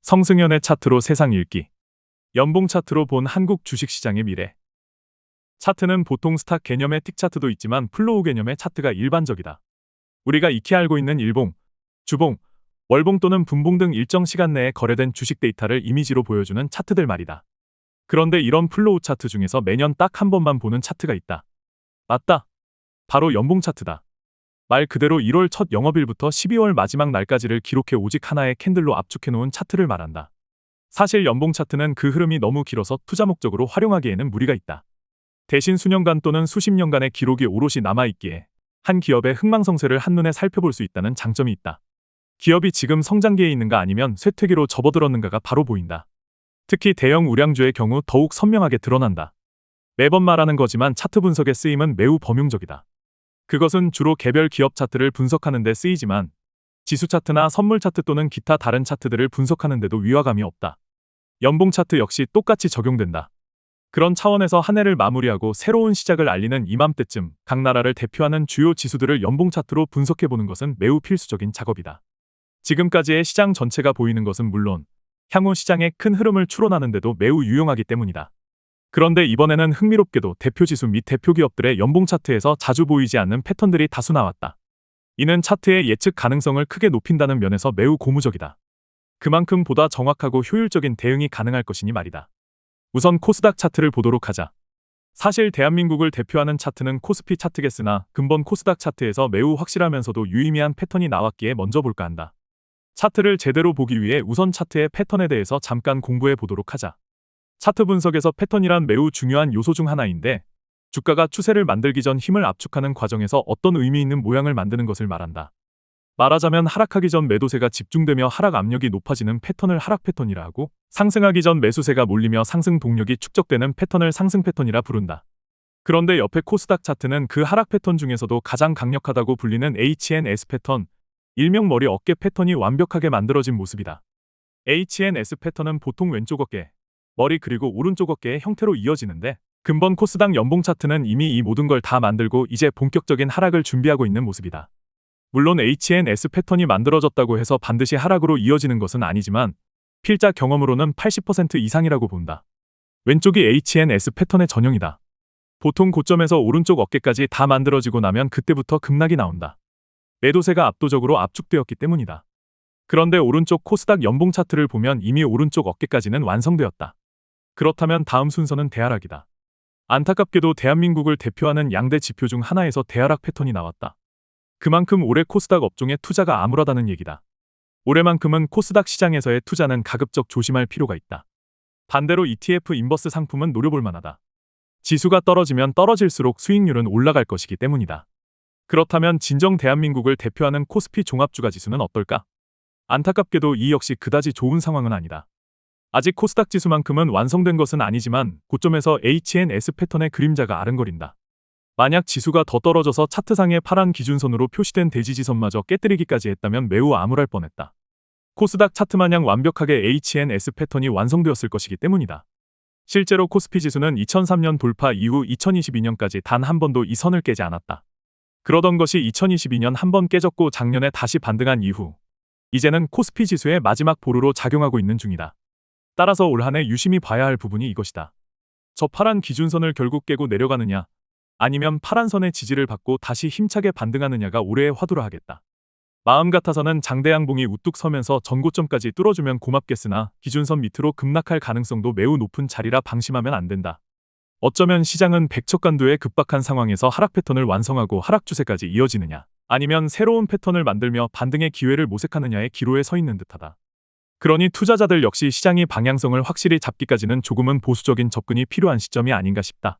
성승연의 차트로 세상 읽기. 연봉 차트로 본 한국 주식시장의 미래. 차트는 보통 스탁 개념의 틱 차트도 있지만 플로우 개념의 차트가 일반적이다. 우리가 익히 알고 있는 일봉, 주봉, 월봉 또는 분봉 등 일정 시간 내에 거래된 주식 데이터를 이미지로 보여주는 차트들 말이다. 그런데 이런 플로우 차트 중에서 매년 딱 한 번만 보는 차트가 있다. 맞다. 바로 연봉 차트다. 말 그대로 1월 첫 영업일부터 12월 마지막 날까지를 기록해 오직 하나의 캔들로 압축해 놓은 차트를 말한다. 사실 연봉 차트는 그 흐름이 너무 길어서 투자 목적으로 활용하기에는 무리가 있다. 대신 수년간 또는 수십 년간의 기록이 오롯이 남아있기에 한 기업의 흥망성쇠를 한눈에 살펴볼 수 있다는 장점이 있다. 기업이 지금 성장기에 있는가 아니면 쇠퇴기로 접어들었는가가 바로 보인다. 특히 대형 우량주의 경우 더욱 선명하게 드러난다. 매번 말하는 거지만 차트 분석의 쓰임은 매우 범용적이다. 그것은 주로 개별 기업 차트를 분석하는 데 쓰이지만 지수 차트나 선물 차트 또는 기타 다른 차트들을 분석하는 데도 위화감이 없다. 연봉 차트 역시 똑같이 적용된다. 그런 차원에서 한 해를 마무리하고 새로운 시작을 알리는 이맘때쯤 각 나라를 대표하는 주요 지수들을 연봉 차트로 분석해보는 것은 매우 필수적인 작업이다. 지금까지의 시장 전체가 보이는 것은 물론 향후 시장의 큰 흐름을 추론하는 데도 매우 유용하기 때문이다. 그런데 이번에는 흥미롭게도 대표지수 및 대표기업들의 연봉 차트에서 자주 보이지 않는 패턴들이 다수 나왔다. 이는 차트의 예측 가능성을 크게 높인다는 면에서 매우 고무적이다. 그만큼 보다 정확하고 효율적인 대응이 가능할 것이니 말이다. 우선 코스닥 차트를 보도록 하자. 사실 대한민국을 대표하는 차트는 코스피 차트겠으나 근본 코스닥 차트에서 매우 확실하면서도 유의미한 패턴이 나왔기에 먼저 볼까 한다. 차트를 제대로 보기 위해 우선 차트의 패턴에 대해서 잠깐 공부해 보도록 하자. 차트 분석에서 패턴이란 매우 중요한 요소 중 하나인데 주가가 추세를 만들기 전 힘을 압축하는 과정에서 어떤 의미 있는 모양을 만드는 것을 말한다. 말하자면 하락하기 전 매도세가 집중되며 하락 압력이 높아지는 패턴을 하락 패턴이라 하고 상승하기 전 매수세가 몰리며 상승 동력이 축적되는 패턴을 상승 패턴이라 부른다. 그런데 옆에 코스닥 차트는 그 하락 패턴 중에서도 가장 강력하다고 불리는 HNS 패턴, 일명 머리 어깨 패턴이 완벽하게 만들어진 모습이다. HNS 패턴은 보통 왼쪽 어깨, 머리 그리고 오른쪽 어깨의 형태로 이어지는데 근본 코스닥 연봉 차트는 이미 이 모든 걸 다 만들고 이제 본격적인 하락을 준비하고 있는 모습이다. 물론 HNS 패턴이 만들어졌다고 해서 반드시 하락으로 이어지는 것은 아니지만 필자 경험으로는 80% 이상이라고 본다. 왼쪽이 HNS 패턴의 전형이다. 보통 고점에서 오른쪽 어깨까지 다 만들어지고 나면 그때부터 급락이 나온다. 매도세가 압도적으로 압축되었기 때문이다. 그런데 오른쪽 코스닥 연봉 차트를 보면 이미 오른쪽 어깨까지는 완성되었다. 그렇다면 다음 순서는 대하락이다. 안타깝게도 대한민국을 대표하는 양대 지표 중 하나에서 대하락 패턴이 나왔다. 그만큼 올해 코스닥 업종의 투자가 암울하다는 얘기다. 올해만큼은 코스닥 시장에서의 투자는 가급적 조심할 필요가 있다. 반대로 ETF 인버스 상품은 노려볼 만하다. 지수가 떨어지면 떨어질수록 수익률은 올라갈 것이기 때문이다. 그렇다면 진정 대한민국을 대표하는 코스피 종합주가 지수는 어떨까? 안타깝게도 이 역시 그다지 좋은 상황은 아니다. 아직 코스닥 지수만큼은 완성된 것은 아니지만 고점에서 HNS 패턴의 그림자가 아른거린다. 만약 지수가 더 떨어져서 차트상의 파란 기준선으로 표시된 대지지선마저 깨뜨리기까지 했다면 매우 암울할 뻔했다. 코스닥 차트 마냥 완벽하게 HNS 패턴이 완성되었을 것이기 때문이다. 실제로 코스피 지수는 2003년 돌파 이후 2022년까지 단 한 번도 이 선을 깨지 않았다. 그러던 것이 2022년 한 번 깨졌고 작년에 다시 반등한 이후 이제는 코스피 지수의 마지막 보루로 작용하고 있는 중이다. 따라서 올 한 해 유심히 봐야 할 부분이 이것이다. 저 파란 기준선을 결국 깨고 내려가느냐 아니면 파란 선의 지지를 받고 다시 힘차게 반등하느냐가 올해의 화두라 하겠다. 마음 같아서는 장대양봉이 우뚝 서면서 전고점까지 뚫어주면 고맙겠으나 기준선 밑으로 급락할 가능성도 매우 높은 자리라 방심하면 안 된다. 어쩌면 시장은 백척간두에 급박한 상황에서 하락 패턴을 완성하고 하락 추세까지 이어지느냐 아니면 새로운 패턴을 만들며 반등의 기회를 모색하느냐의 기로에 서 있는 듯하다. 그러니 투자자들 역시 시장이 방향성을 확실히 잡기까지는 조금은 보수적인 접근이 필요한 시점이 아닌가 싶다.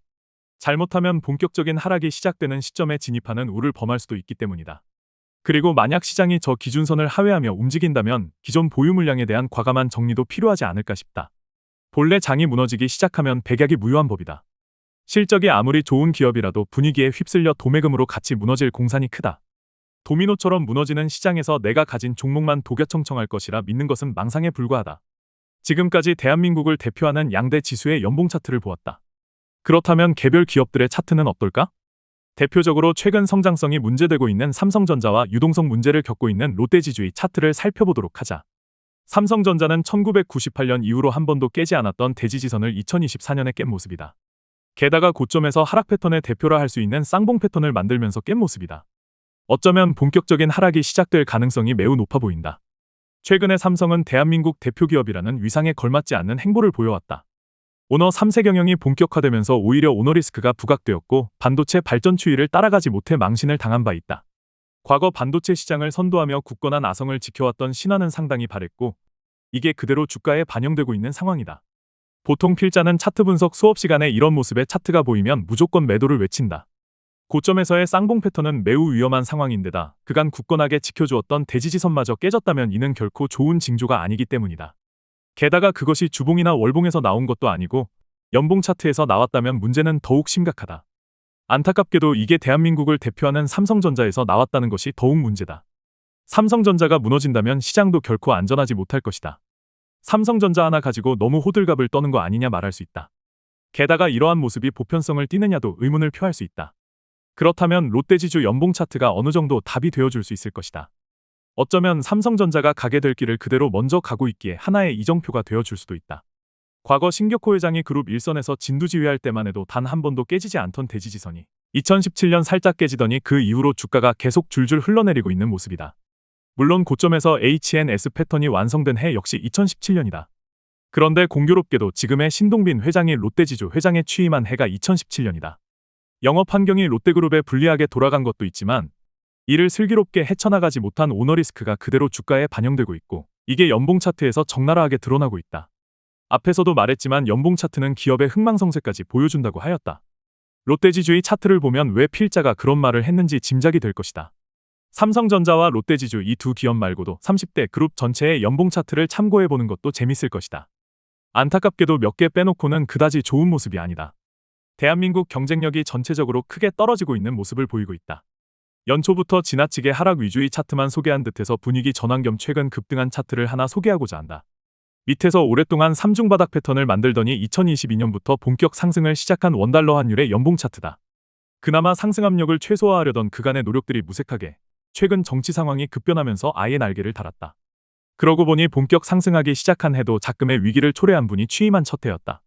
잘못하면 본격적인 하락이 시작되는 시점에 진입하는 우를 범할 수도 있기 때문이다. 그리고 만약 시장이 저 기준선을 하회하며 움직인다면 기존 보유 물량에 대한 과감한 정리도 필요하지 않을까 싶다. 본래 장이 무너지기 시작하면 백약이 무효한 법이다. 실적이 아무리 좋은 기업이라도 분위기에 휩쓸려 도매금으로 같이 무너질 공산이 크다. 도미노처럼 무너지는 시장에서 내가 가진 종목만 독야청청할 것이라 믿는 것은 망상에 불과하다. 지금까지 대한민국을 대표하는 양대 지수의 연봉 차트를 보았다. 그렇다면 개별 기업들의 차트는 어떨까? 대표적으로 최근 성장성이 문제되고 있는 삼성전자와 유동성 문제를 겪고 있는 롯데지주의 차트를 살펴보도록 하자. 삼성전자는 1998년 이후로 한 번도 깨지 않았던 대지지선을 2024년에 깬 모습이다. 게다가 고점에서 하락 패턴의 대표라 할 수 있는 쌍봉 패턴을 만들면서 깬 모습이다. 어쩌면 본격적인 하락이 시작될 가능성이 매우 높아 보인다. 최근에 삼성은 대한민국 대표 기업이라는 위상에 걸맞지 않는 행보를 보여왔다. 오너 3세 경영이 본격화되면서 오히려 오너 리스크가 부각되었고 반도체 발전 추이를 따라가지 못해 망신을 당한 바 있다. 과거 반도체 시장을 선도하며 굳건한 아성을 지켜왔던 신화는 상당히 바랬고 이게 그대로 주가에 반영되고 있는 상황이다. 보통 필자는 차트 분석 수업 시간에 이런 모습의 차트가 보이면 무조건 매도를 외친다. 고점에서의 쌍봉 패턴은 매우 위험한 상황인데다 그간 굳건하게 지켜주었던 대지지선마저 깨졌다면 이는 결코 좋은 징조가 아니기 때문이다. 게다가 그것이 주봉이나 월봉에서 나온 것도 아니고 연봉 차트에서 나왔다면 문제는 더욱 심각하다. 안타깝게도 이게 대한민국을 대표하는 삼성전자에서 나왔다는 것이 더욱 문제다. 삼성전자가 무너진다면 시장도 결코 안전하지 못할 것이다. 삼성전자 하나 가지고 너무 호들갑을 떠는 거 아니냐 말할 수 있다. 게다가 이러한 모습이 보편성을 띠느냐도 의문을 표할 수 있다. 그렇다면 롯데지주 연봉 차트가 어느 정도 답이 되어줄 수 있을 것이다. 어쩌면 삼성전자가 가게 될 길을 그대로 먼저 가고 있기에 하나의 이정표가 되어줄 수도 있다. 과거 신격호 회장이 그룹 일선에서 진두지휘할 때만 해도 단 한 번도 깨지지 않던 대지지선이 2017년 살짝 깨지더니 그 이후로 주가가 계속 줄줄 흘러내리고 있는 모습이다. 물론 고점에서 HNS 패턴이 완성된 해 역시 2017년이다. 그런데 공교롭게도 지금의 신동빈 회장이 롯데지주 회장에 취임한 해가 2017년이다. 영업 환경이 롯데그룹에 불리하게 돌아간 것도 있지만 이를 슬기롭게 헤쳐나가지 못한 오너 리스크가 그대로 주가에 반영되고 있고 이게 연봉 차트에서 적나라하게 드러나고 있다. 앞에서도 말했지만 연봉 차트는 기업의 흥망성쇠까지 보여준다고 하였다. 롯데지주의 차트를 보면 왜 필자가 그런 말을 했는지 짐작이 될 것이다. 삼성전자와 롯데지주 이 두 기업 말고도 30대 그룹 전체의 연봉 차트를 참고해보는 것도 재밌을 것이다. 안타깝게도 몇 개 빼놓고는 그다지 좋은 모습이 아니다. 대한민국 경쟁력이 전체적으로 크게 떨어지고 있는 모습을 보이고 있다. 연초부터 지나치게 하락 위주의 차트만 소개한 듯해서 분위기 전환 겸 최근 급등한 차트를 하나 소개하고자 한다. 밑에서 오랫동안 삼중바닥 패턴을 만들더니 2022년부터 본격 상승을 시작한 원달러 환율의 연봉 차트다. 그나마 상승 압력을 최소화하려던 그간의 노력들이 무색하게 최근 정치 상황이 급변하면서 아예 날개를 달았다. 그러고 보니 본격 상승하기 시작한 해도 작금의 위기를 초래한 분이 취임한 첫 해였다.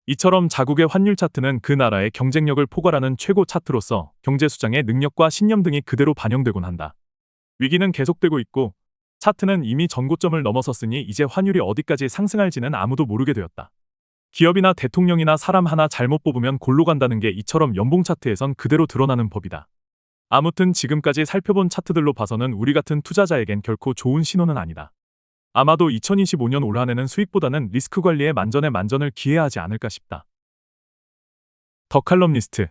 이처럼 자국의 환율 차트는 그 나라의 경쟁력을 포괄하는 최고 차트로서 경제수장의 능력과 신념 등이 그대로 반영되곤 한다. 위기는 계속되고 있고 차트는 이미 전고점을 넘어섰으니 이제 환율이 어디까지 상승할지는 아무도 모르게 되었다. 기업이나 대통령이나 사람 하나 잘못 뽑으면 골로 간다는 게 이처럼 연봉 차트에선 그대로 드러나는 법이다. 아무튼 지금까지 살펴본 차트들로 봐서는 우리 같은 투자자에겐 결코 좋은 신호는 아니다. 아마도 2025년 올 한해는 수익보다는 리스크 관리에 만전에 만전을 기해야 하지 않을까 싶다. 더 칼럼니스트